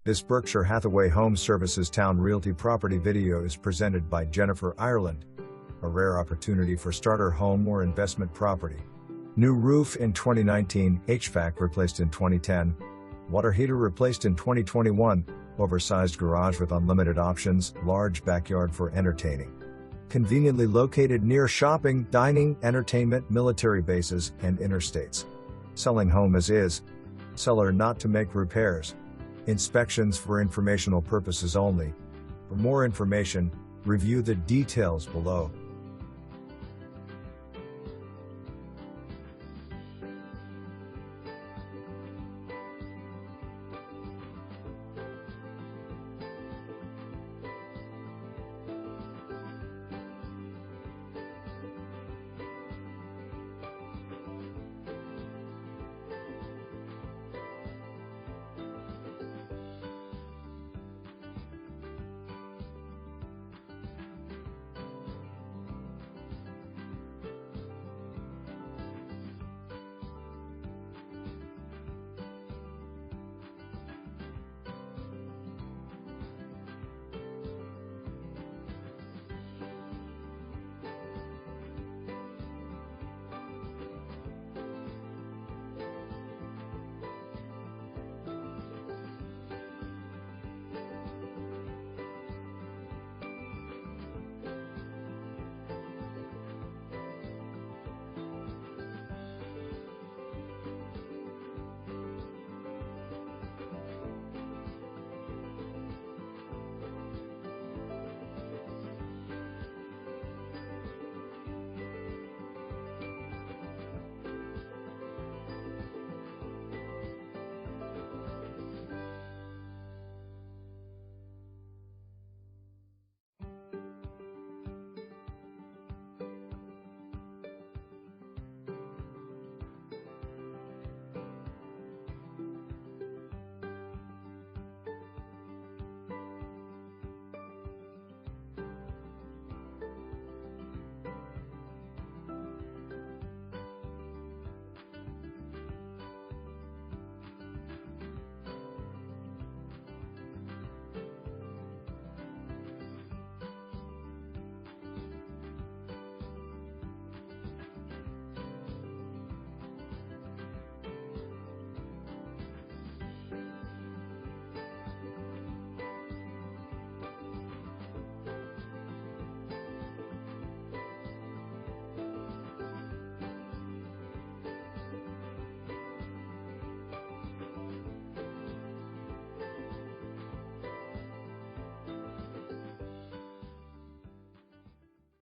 This Berkshire Hathaway Home Services Towne Realty property video is presented by Jennifer, Ireland. A rare opportunity for starter home or investment property. New roof in 2019, HVAC replaced in 2010. Water heater replaced in 2021. Oversized garage with unlimited options, large backyard for entertaining. Conveniently located near shopping, dining, entertainment, military bases, and interstates. Selling home as is. Seller not to make repairs. Inspections for informational purposes only. For more information, review the details below.